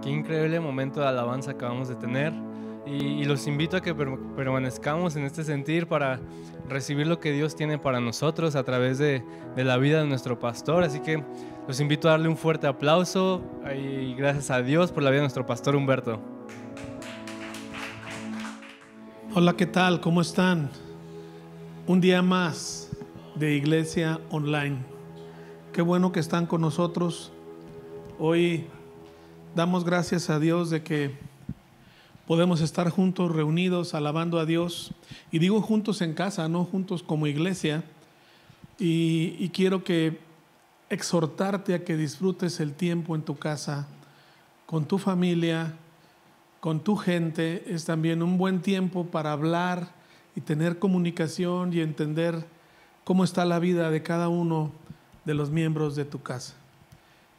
Qué increíble momento de alabanza acabamos de tener y los invito a que permanezcamos en este sentir para recibir lo que Dios tiene para nosotros a través de la vida de nuestro pastor. Así que los invito a darle un fuerte aplauso y gracias a Dios por la vida de nuestro pastor Humberto. Hola, ¿qué tal? ¿Cómo están? Un día más de Iglesia Online. Qué bueno que están con nosotros. Hoy damos gracias a Dios de que podemos estar juntos, reunidos, alabando a Dios. Y digo juntos en casa, no juntos como iglesia. Y quiero exhortarte a que disfrutes el tiempo en tu casa, con tu familia, con tu gente. Es también un buen tiempo para hablar y tener comunicación y entender cómo está la vida de cada uno de los miembros de tu casa.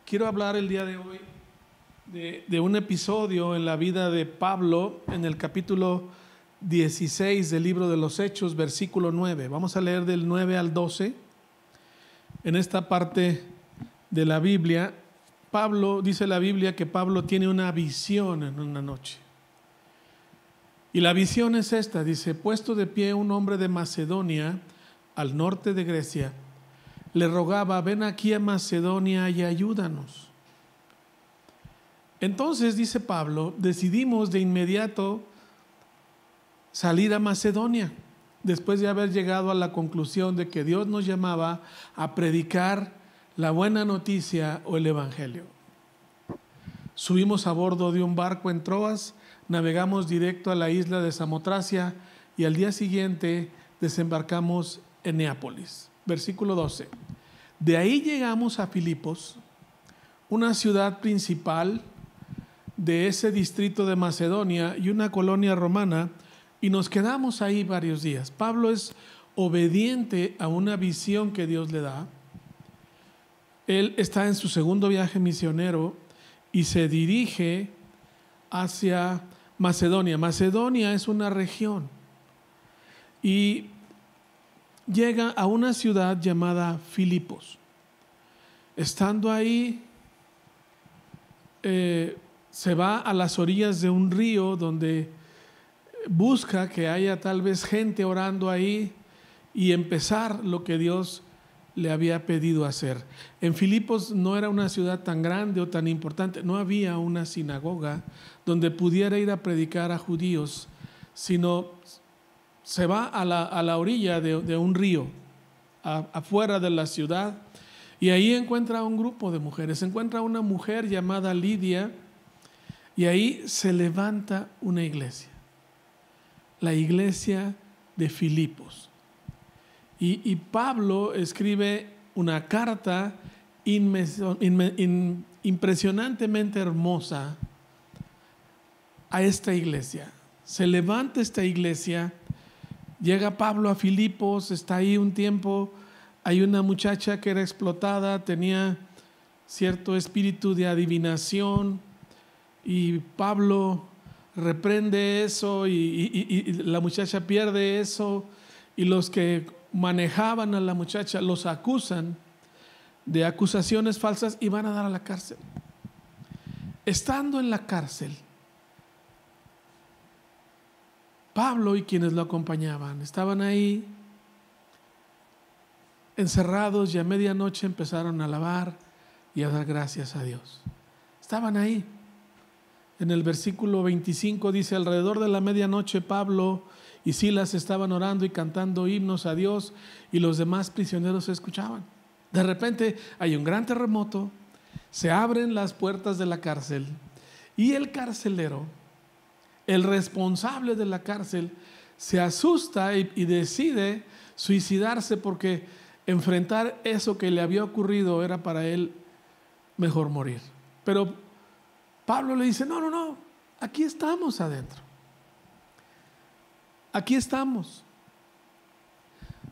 Quiero hablar el día de hoy de un episodio en la vida de Pablo en el capítulo 16 del libro de los Hechos, versículo 9. Vamos a leer del 9 al 12. En esta parte de la Biblia, dice la Biblia que Pablo tiene una visión en una noche. Y la visión es esta, dice: puesto de pie un hombre de Macedonia, al norte de Grecia, le rogaba: ven aquí a Macedonia y ayúdanos. Entonces, dice Pablo, decidimos de inmediato salir a Macedonia, después de haber llegado a la conclusión de que Dios nos llamaba a predicar la buena noticia o el evangelio. Subimos a bordo de un barco en Troas, navegamos directo a la isla de Samotracia y al día siguiente desembarcamos en Neápolis. Versículo 12. De ahí llegamos a Filipos, una ciudad principal de ese distrito de Macedonia y una colonia romana, y nos quedamos ahí varios días. Pablo es obediente a una visión que Dios le da. Él está en su segundo viaje misionero y se dirige hacia Macedonia. Macedonia es una región y llega a una ciudad llamada Filipos. Estando ahí, se va a las orillas de un río donde busca que haya tal vez gente orando ahí y empezar lo que Dios le había pedido hacer. En Filipos no era una ciudad tan grande o tan importante, no había una sinagoga donde pudiera ir a predicar a judíos, sino se va a la orilla de un río, afuera de la ciudad, y ahí encuentra un grupo de mujeres. Encuentra una mujer llamada Lidia, y ahí se levanta una iglesia, la iglesia de Filipos. Y Pablo escribe una carta impresionantemente hermosa a esta iglesia. Se levanta esta iglesia, llega Pablo a Filipos, está ahí un tiempo. Hay una muchacha que era explotada, tenía cierto espíritu de adivinación, y Pablo reprende eso y la muchacha pierde eso, y los que manejaban a la muchacha los acusan de acusaciones falsas y van a dar a la cárcel. Estando en la cárcel, Pablo y quienes lo acompañaban estaban ahí encerrados, y a medianoche empezaron a alabar y a dar gracias a Dios. Estaban ahí. En el versículo 25 dice: alrededor de la medianoche Pablo y Silas estaban orando y cantando himnos a Dios, y los demás prisioneros escuchaban. De repente hay un gran terremoto, se abren las puertas de la cárcel, y el carcelero, el responsable de la cárcel, se asusta y decide suicidarse, porque enfrentar eso que le había ocurrido era para él mejor morir. Pero Pablo le dice: no, aquí estamos adentro. Aquí estamos.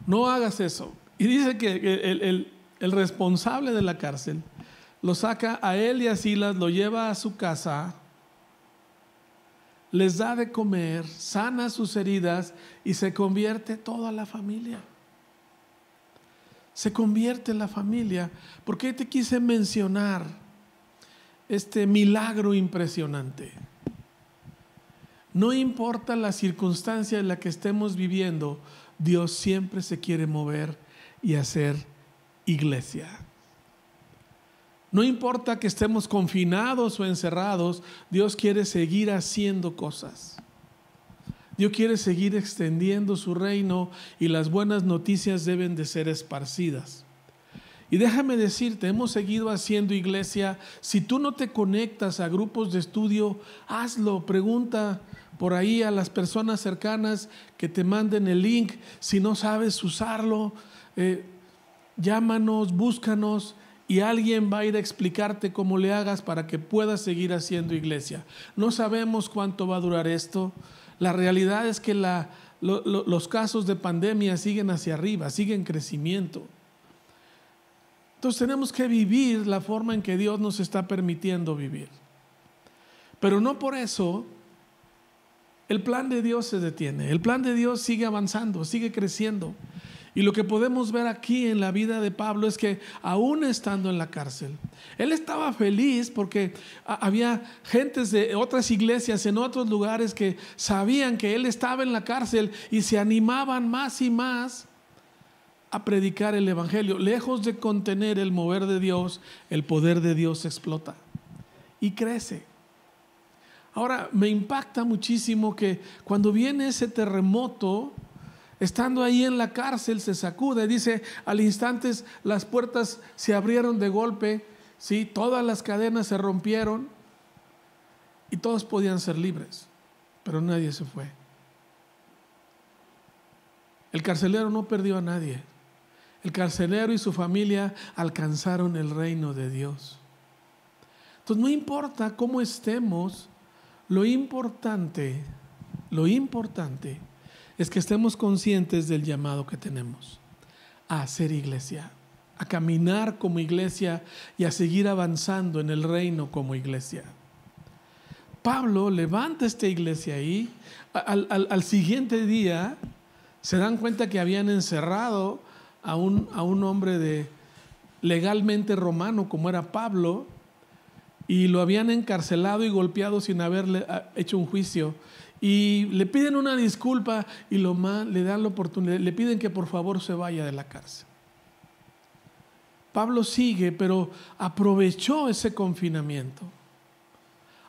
No hagas eso. Y dice que el responsable de la cárcel lo saca a él y a Silas, lo lleva a su casa, les da de comer, sana sus heridas y se convierte toda la familia. Se convierte en la familia. ¿Por qué te quise mencionar este milagro impresionante. No importa la circunstancia en la que estemos viviendo, Dios siempre se quiere mover y hacer iglesia. No importa que estemos confinados o encerrados, Dios quiere seguir haciendo cosas. Dios quiere seguir extendiendo su reino y las buenas noticias deben de ser esparcidas. Y déjame decirte, hemos seguido haciendo iglesia. Si tú no te conectas a grupos de estudio, hazlo. Pregunta por ahí a las personas cercanas que te manden el link. Si no sabes usarlo, llámanos, búscanos y alguien va a ir a explicarte cómo le hagas para que puedas seguir haciendo iglesia. No sabemos cuánto va a durar esto. La realidad es que los casos de pandemia siguen hacia arriba, siguen en crecimiento. Entonces tenemos que vivir la forma en que Dios nos está permitiendo vivir. Pero no por eso el plan de Dios se detiene. El plan de Dios sigue avanzando, sigue creciendo. Y lo que podemos ver aquí en la vida de Pablo es que aún estando en la cárcel, él estaba feliz porque había gentes de otras iglesias en otros lugares que sabían que él estaba en la cárcel y se animaban más y más a predicar el evangelio. Lejos de contener el mover de Dios, el poder de Dios explota y crece. Ahora, me impacta muchísimo que cuando viene ese terremoto, estando ahí en la cárcel, se sacude. Dice, al instante las puertas se abrieron de golpe, ¿sí? Todas las cadenas se rompieron y todos podían ser libres, pero nadie se fue. El carcelero no perdió a nadie. El carcelero y su familia alcanzaron el reino de Dios. Entonces no importa cómo estemos, lo importante es que estemos conscientes del llamado que tenemos a hacer iglesia, a caminar como iglesia y a seguir avanzando en el reino como iglesia. Pablo levanta esta iglesia ahí. Al siguiente día se dan cuenta que habían encerrado a un hombre legalmente romano como era Pablo, y lo habían encarcelado y golpeado sin haberle hecho un juicio. Y le piden una disculpa y le dan la oportunidad, le piden que por favor se vaya de la cárcel. Pablo sigue, pero aprovechó ese confinamiento,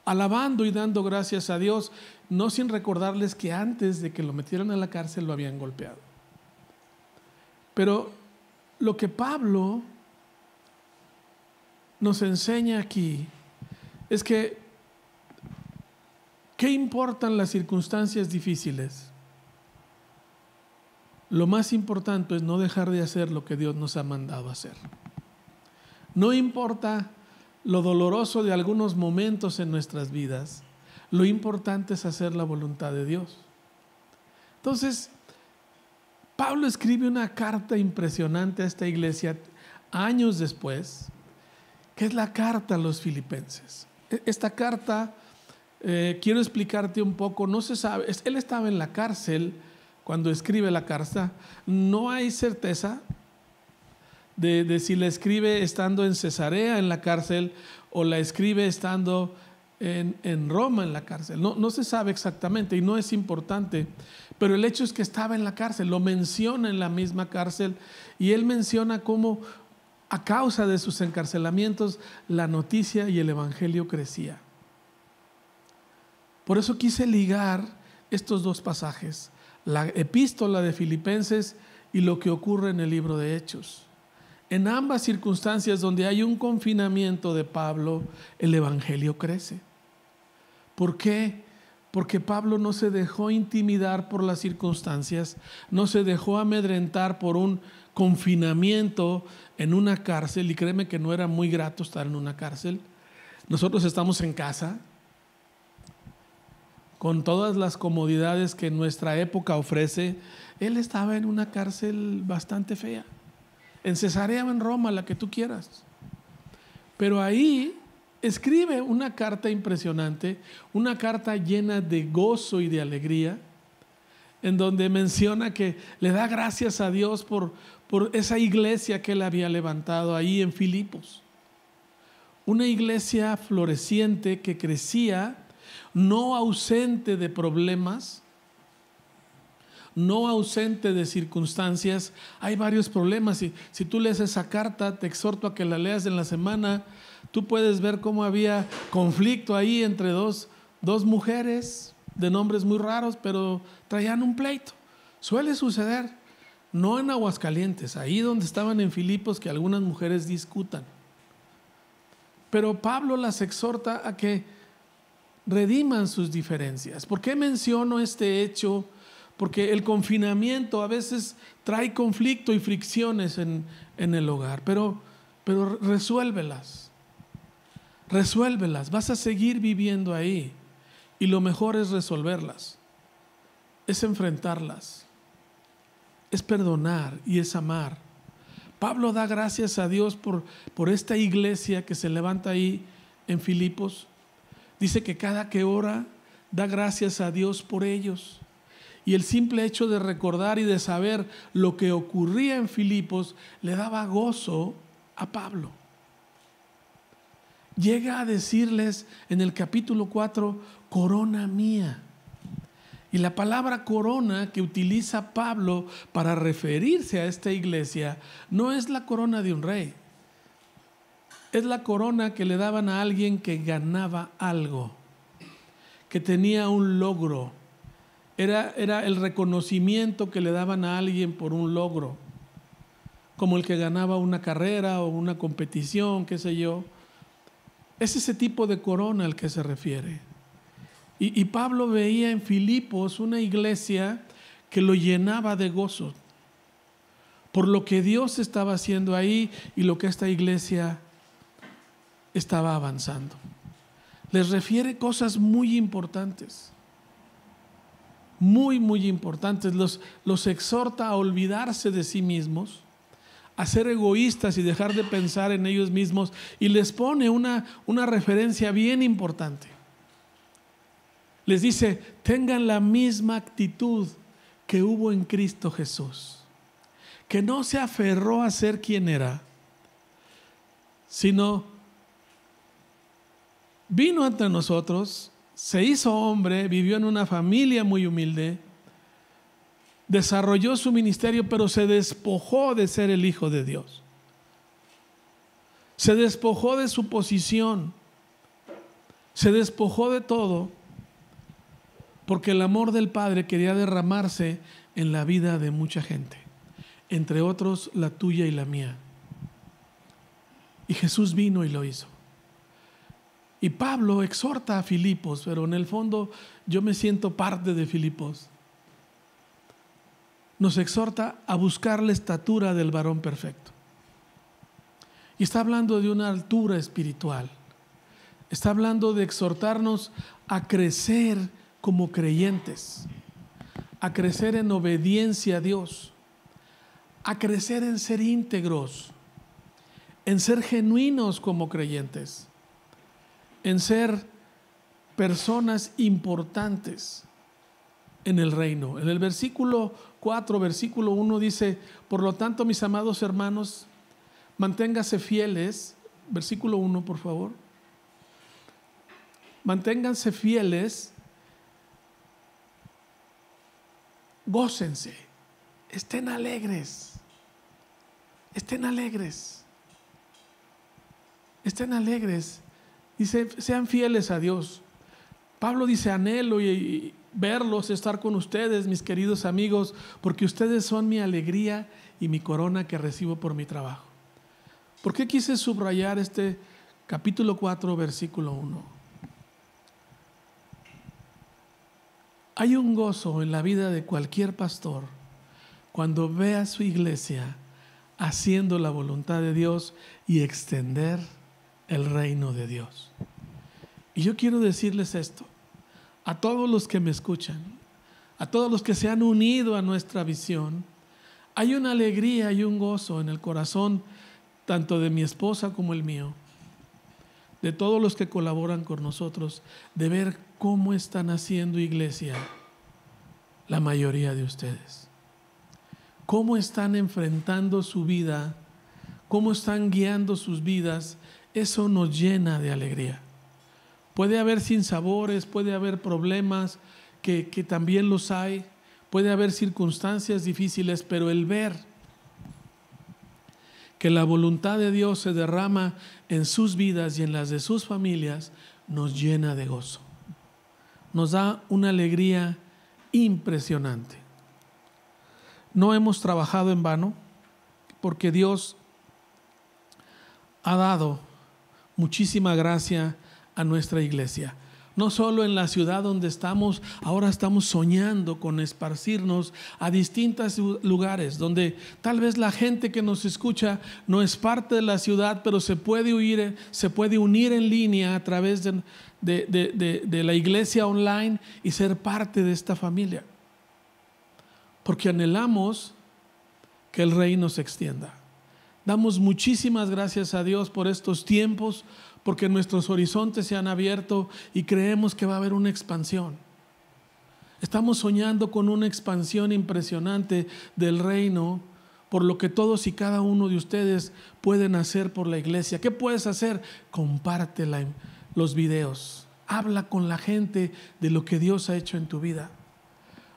alabando y dando gracias a Dios, no sin recordarles que antes de que lo metieran a la cárcel lo habían golpeado. Pero lo que Pablo nos enseña aquí es que ¿qué importan las circunstancias difíciles? Lo más importante es no dejar de hacer lo que Dios nos ha mandado hacer. No importa lo doloroso de algunos momentos en nuestras vidas, lo importante es hacer la voluntad de Dios. Entonces, Pablo escribe una carta impresionante a esta iglesia años después, que es la carta a los filipenses. Esta carta, quiero explicarte un poco, no se sabe, él estaba en la cárcel cuando escribe la carta, no hay certeza de si la escribe estando en Cesarea en la cárcel o la escribe estando en Roma en la cárcel, no se sabe exactamente y no es importante, pero el hecho es que estaba en la cárcel, lo menciona en la misma cárcel y él menciona cómo a causa de sus encarcelamientos la noticia y el evangelio crecía. Por eso quise ligar estos dos pasajes, la epístola de Filipenses y lo que ocurre en el libro de Hechos. En ambas circunstancias donde hay un confinamiento de Pablo, el evangelio crece. ¿Por qué? Porque Pablo no se dejó intimidar por las circunstancias, no se dejó amedrentar por un confinamiento en una cárcel, y créeme que no era muy grato estar en una cárcel. Nosotros estamos en casa, con todas las comodidades que nuestra época ofrece. Él estaba en una cárcel bastante fea, en Cesarea o en Roma, la que tú quieras. Pero ahí escribe una carta impresionante, una carta llena de gozo y de alegría, en donde menciona que le da gracias a Dios por esa iglesia que él había levantado ahí en Filipos. una iglesia floreciente que crecía, no ausente de problemas, no ausente de circunstancias. Hay varios problemas. Si tú lees esa carta, te exhorto a que la leas en la semana. Tú puedes ver cómo había conflicto ahí entre dos mujeres de nombres muy raros, pero traían un pleito. Suele suceder, no en Aguascalientes, ahí donde estaban en Filipos, que algunas mujeres discutan. Pero Pablo las exhorta a que rediman sus diferencias. ¿Por qué menciono este hecho? Porque el confinamiento a veces trae conflicto y fricciones en el hogar, pero resuélvelas. Resuélvelas, vas a seguir viviendo ahí y lo mejor es resolverlas, es enfrentarlas, es perdonar y es amar. Pablo da gracias a Dios por esta iglesia que se levanta ahí en Filipos. Dice que cada que ora da gracias a Dios por ellos. Y el simple hecho de recordar y de saber lo que ocurría en Filipos le daba gozo a Pablo. Llega a decirles en el capítulo 4, corona mía. Y la palabra corona que utiliza Pablo para referirse a esta iglesia no es la corona de un rey. Es la corona que le daban a alguien que ganaba algo, que tenía un logro. Era el reconocimiento que le daban a alguien por un logro, como el que ganaba una carrera o una competición, qué sé yo. Es ese tipo de corona al que se refiere. Y Pablo veía en Filipos una iglesia que lo llenaba de gozo por lo que Dios estaba haciendo ahí y lo que esta iglesia estaba avanzando. Les refiere cosas muy importantes, muy, muy importantes. Los exhorta a olvidarse de sí mismos, a ser egoístas y dejar de pensar en ellos mismos, y les pone una referencia bien importante. Les dice, tengan la misma actitud que hubo en Cristo Jesús, que no se aferró a ser quien era, sino vino entre nosotros, se hizo hombre, vivió en una familia muy humilde, desarrolló su ministerio, pero se despojó de ser el Hijo de Dios. Se despojó de su posición, se despojó de todo, porque el amor del Padre quería derramarse en la vida de mucha gente, entre otros la tuya y la mía. Y Jesús vino y lo hizo. Y Pablo exhorta a Filipos, pero en el fondo yo me siento parte de Filipos. Nos exhorta a buscar la estatura del varón perfecto. Y está hablando de una altura espiritual. Está hablando de exhortarnos a crecer como creyentes, a crecer en obediencia a Dios, a crecer en ser íntegros, en ser genuinos como creyentes, en ser personas importantes en el reino. En el versículo 4, versículo 1 dice, por lo tanto, mis amados hermanos, manténganse fieles. Versículo 1, por favor. Manténganse fieles, gócense, estén alegres, estén alegres, estén alegres. Dice, sean fieles a Dios. Pablo dice, anhelo y verlos, estar con ustedes, mis queridos amigos, porque ustedes son mi alegría y mi corona que recibo por mi trabajo. ¿Por qué quise subrayar este capítulo 4, versículo 1? Hay un gozo en la vida de cualquier pastor cuando ve a su iglesia haciendo la voluntad de Dios y extender el reino de Dios. Y yo quiero decirles esto a todos los que me escuchan, a todos los que se han unido a nuestra visión. Hay una alegría y un gozo en el corazón tanto de mi esposa como el mío, de todos los que colaboran con nosotros, de ver cómo están haciendo iglesia la mayoría de ustedes, cómo están enfrentando su vida, cómo están guiando sus vidas eso nos llena de alegría. Puede haber sinsabores, puede haber problemas, que también los hay, puede haber circunstancias difíciles, pero el ver que la voluntad de Dios se derrama en sus vidas y en las de sus familias, nos llena de gozo. Nos da una alegría impresionante. No hemos trabajado en vano, porque Dios ha dado muchísima gracia a nuestra iglesia. No solo en la ciudad donde estamos, ahora estamos soñando con esparcirnos a distintos lugares donde tal vez la gente que nos escucha no es parte de la ciudad, pero se puede unir en línea a través de la iglesia online y ser parte de esta familia. Porque anhelamos que el reino se extienda. Damos muchísimas gracias a Dios por estos tiempos, porque nuestros horizontes se han abierto y creemos que va a haber una expansión. Estamos soñando con una expansión impresionante del reino, por lo que todos y cada uno de ustedes pueden hacer por la iglesia. ¿Qué puedes hacer? Comparte los videos. Habla con la gente de lo que Dios ha hecho en tu vida.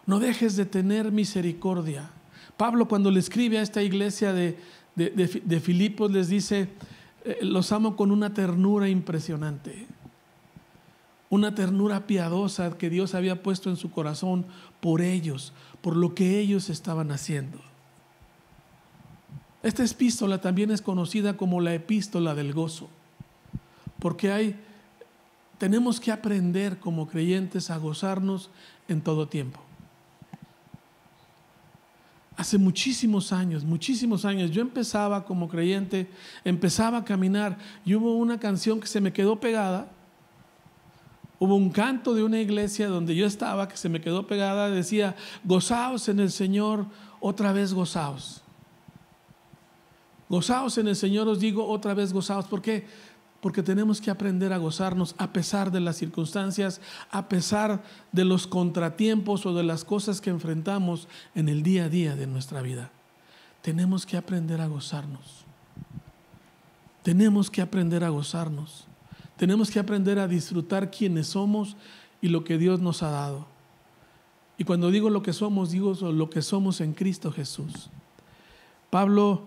No dejes de tener misericordia. Pablo, cuando le escribe a esta iglesia de Filipos, les dice: los amo con una ternura impresionante, una ternura piadosa que Dios había puesto en su corazón por ellos, por lo que ellos estaban haciendo. Esta epístola también es conocida como la epístola del gozo, porque tenemos que aprender como creyentes a gozarnos en todo tiempo. Hace muchísimos años, yo empezaba como creyente, empezaba a caminar y hubo una canción que se me quedó pegada. Hubo un canto de una iglesia donde yo estaba que se me quedó pegada, decía: gozaos en el Señor, otra vez gozaos. Gozaos en el Señor, os digo otra vez gozaos. ¿Por qué? Porque tenemos que aprender a gozarnos a pesar de las circunstancias, a pesar de los contratiempos o de las cosas que enfrentamos en el día a día de nuestra vida. Tenemos que aprender a gozarnos. Tenemos que aprender a gozarnos. Tenemos que aprender a disfrutar quiénes somos y lo que Dios nos ha dado. Y cuando digo lo que somos, digo lo que somos en Cristo Jesús. Pablo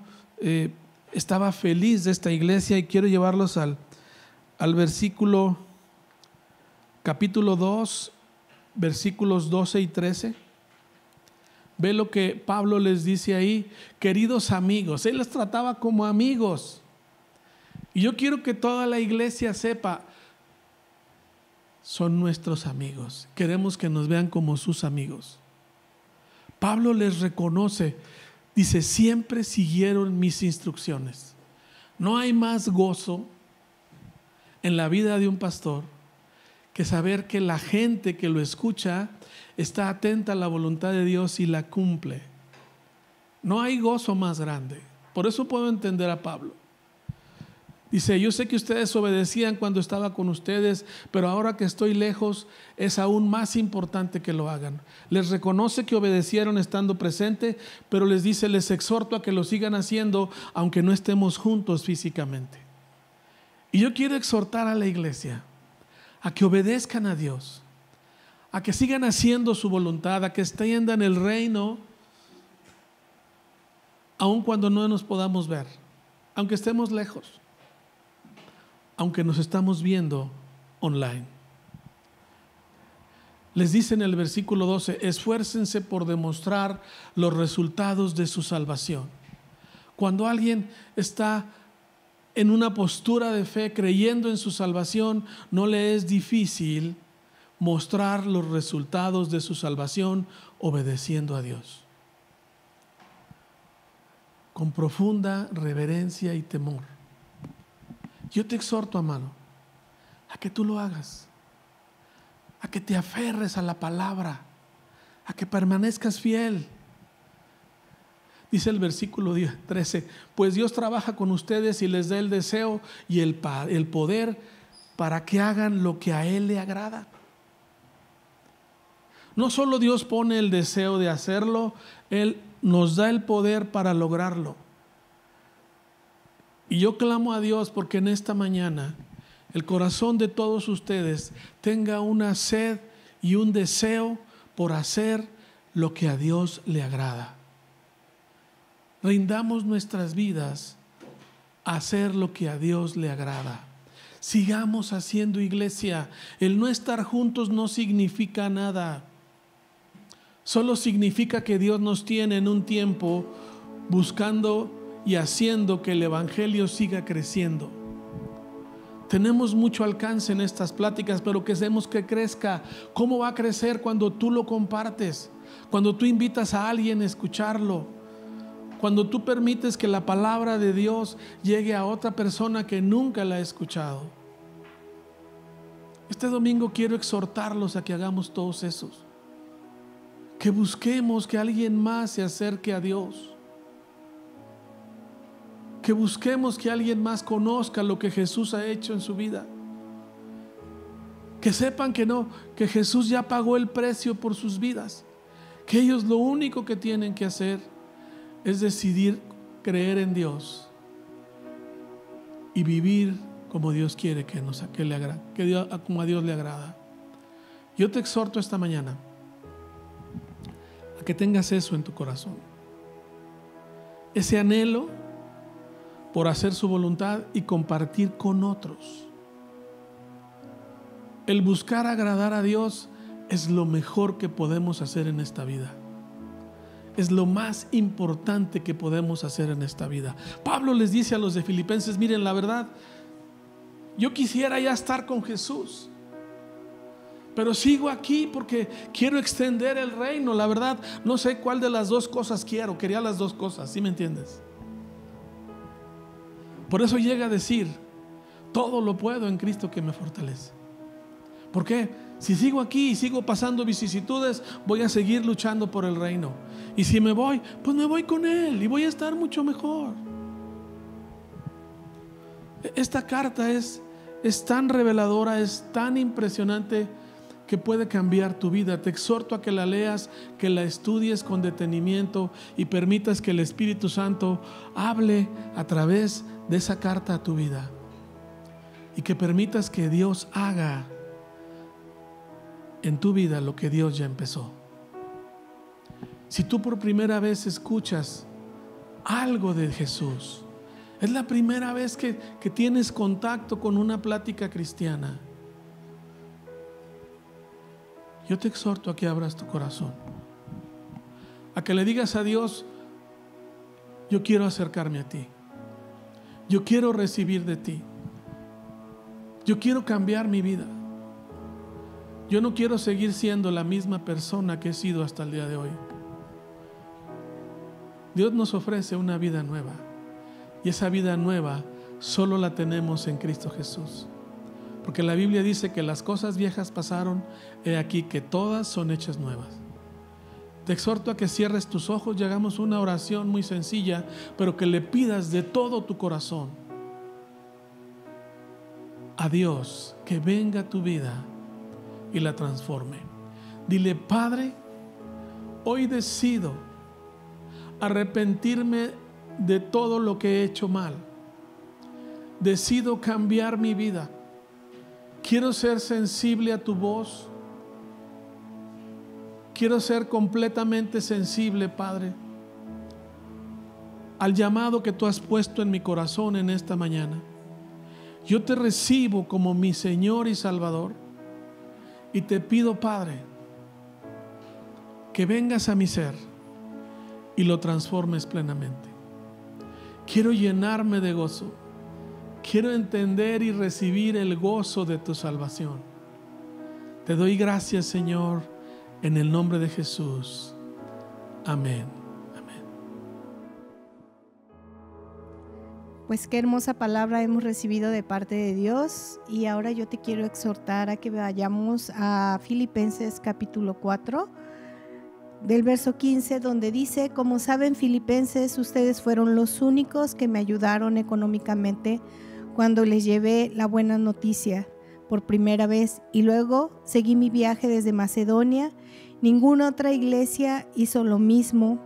estaba feliz de esta iglesia, y quiero llevarlos al versículo, capítulo 2, versículos 12 y 13. Ve lo que Pablo les dice ahí: queridos amigos. Él los trataba como amigos. Y yo quiero que toda la iglesia sepa: son nuestros amigos. Queremos que nos vean como sus amigos. Pablo les reconoce. Dice: siempre siguieron mis instrucciones. No hay más gozo en la vida de un pastor que saber que la gente que lo escucha está atenta a la voluntad de Dios y la cumple. No hay gozo más grande. Por eso puedo entender a Pablo. Dice: yo sé que ustedes obedecían cuando estaba con ustedes, pero ahora que estoy lejos es aún más importante que lo hagan. Les reconoce que obedecieron estando presente, pero les dice: les exhorto a que lo sigan haciendo aunque no estemos juntos físicamente. Y yo quiero exhortar a la iglesia a que obedezcan a Dios, a que sigan haciendo su voluntad, a que extiendan el reino aun cuando no nos podamos ver, aunque estemos lejos, aunque nos estamos viendo online. Les dice en el versículo 12: esfuércense por demostrar los resultados de su salvación. Cuando alguien está en una postura de fe, creyendo en su salvación, no le es difícil mostrar los resultados de su salvación obedeciendo a Dios, con profunda reverencia y temor. Yo te exhorto, hermano, a que tú lo hagas, a que te aferres a la palabra, a que permanezcas fiel. Dice el versículo 13: pues Dios trabaja con ustedes y les da el deseo y el poder para que hagan lo que a Él le agrada. No solo Dios pone el deseo de hacerlo, Él nos da el poder para lograrlo. Y yo clamo a Dios porque en esta mañana el corazón de todos ustedes tenga una sed y un deseo por hacer lo que a Dios le agrada. Rindamos nuestras vidas a hacer lo que a Dios le agrada. Sigamos haciendo iglesia. El no estar juntos no significa nada. Solo significa que Dios nos tiene en un tiempo buscando y haciendo que el evangelio siga creciendo. Tenemos mucho alcance en estas pláticas, pero queremos que crezca. ¿Cómo va a crecer? Cuando tú lo compartes, cuando tú invitas a alguien a escucharlo, cuando tú permites que la palabra de Dios llegue a otra persona que nunca la ha escuchado. Este domingo quiero exhortarlos a que hagamos todos esos, que busquemos que alguien más se acerque a Dios, que busquemos que alguien más conozca lo que Jesús ha hecho en su vida, que sepan que Jesús ya pagó el precio por sus vidas, que ellos lo único que tienen que hacer es decidir creer en Dios y vivir como Dios quiere como a Dios le agrada. Yo te exhorto esta mañana a que tengas eso en tu corazón, ese anhelo por hacer su voluntad y compartir con otros. El buscar agradar a Dios es lo mejor que podemos hacer en esta vida. Es lo más importante que podemos hacer en esta vida. Pablo les dice a los de Filipenses: miren, la verdad, yo quisiera ya estar con Jesús, pero sigo aquí porque quiero extender el reino. La verdad, no sé cuál de las dos cosas quiero. Quería las dos cosas, ¿sí me entiendes? Por eso llega a decir: todo lo puedo en Cristo que me fortalece. ¿Por qué? Si sigo aquí y sigo pasando vicisitudes, voy a seguir luchando por el reino. Y si me voy, pues me voy con Él y voy a estar mucho mejor. Esta carta es tan reveladora, es tan impresionante que puede cambiar tu vida. Te exhorto a que la leas, que la estudies con detenimiento y permitas que el Espíritu Santo hable a través de esa carta a tu vida. Y que permitas que Dios haga en tu vida lo que Dios ya empezó. Si tú por primera vez escuchas algo de Jesús, es la primera vez que tienes contacto con una plática cristiana, yo te exhorto a que abras tu corazón, a que le digas a Dios: yo quiero acercarme a ti, yo quiero recibir de ti, yo quiero cambiar mi vida. Yo no quiero seguir siendo la misma persona que he sido hasta el día de hoy. Dios nos ofrece una vida nueva, y esa vida nueva solo la tenemos en Cristo Jesús, porque la Biblia dice que las cosas viejas pasaron, he aquí que todas son hechas nuevas. Te exhorto a que cierres tus ojos y hagamos una oración muy sencilla, pero que le pidas de todo tu corazón a Dios que venga a tu vida y la transforme. Dile: Padre, hoy decido arrepentirme de todo lo que he hecho mal. Decido cambiar mi vida. Quiero ser sensible a tu voz. Quiero ser completamente sensible, Padre, al llamado que tú has puesto en mi corazón en esta mañana. Yo te recibo como mi Señor y Salvador. Y te pido, Padre, que vengas a mi ser y lo transformes plenamente. Quiero llenarme de gozo. Quiero entender y recibir el gozo de tu salvación. Te doy gracias, Señor, en el nombre de Jesús. Amén. Pues qué hermosa palabra hemos recibido de parte de Dios, y ahora yo te quiero exhortar a que vayamos a Filipenses capítulo 4, del verso 15, donde dice: como saben, filipenses, ustedes fueron los únicos que me ayudaron económicamente cuando les llevé la buena noticia por primera vez, y luego seguí mi viaje desde Macedonia. Ninguna otra iglesia hizo lo mismo,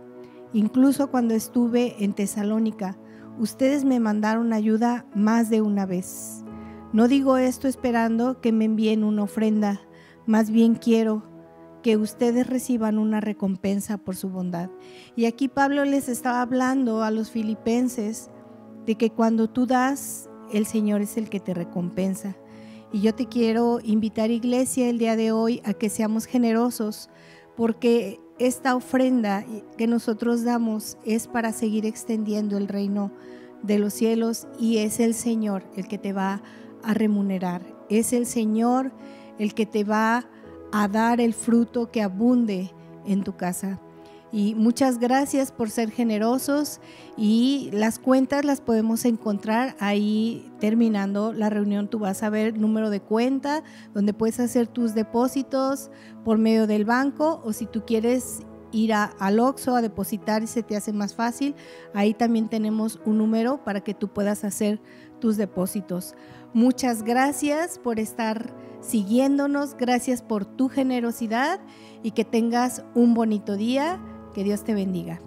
incluso cuando estuve en Tesalónica. ustedes me mandaron ayuda más de una vez. No digo esto esperando que me envíen una ofrenda, más bien quiero que ustedes reciban una recompensa por su bondad. Y aquí Pablo les estaba hablando a los filipenses de que cuando tú das, el Señor es el que te recompensa. Y yo te quiero invitar, iglesia, el día de hoy a que seamos generosos, porque esta ofrenda que nosotros damos es para seguir extendiendo el reino de los cielos, y es el Señor el que te va a remunerar. Es el Señor el que te va a dar el fruto que abunde en tu casa. Y muchas gracias por ser generosos, y las cuentas las podemos encontrar ahí terminando la reunión. Tú vas a ver número de cuenta donde puedes hacer tus depósitos por medio del banco, o si tú quieres ir al Oxxo a depositar y se te hace más fácil, ahí también tenemos un número para que tú puedas hacer tus depósitos. Muchas gracias por estar siguiéndonos, gracias por tu generosidad, y que tengas un bonito día. Que Dios te bendiga.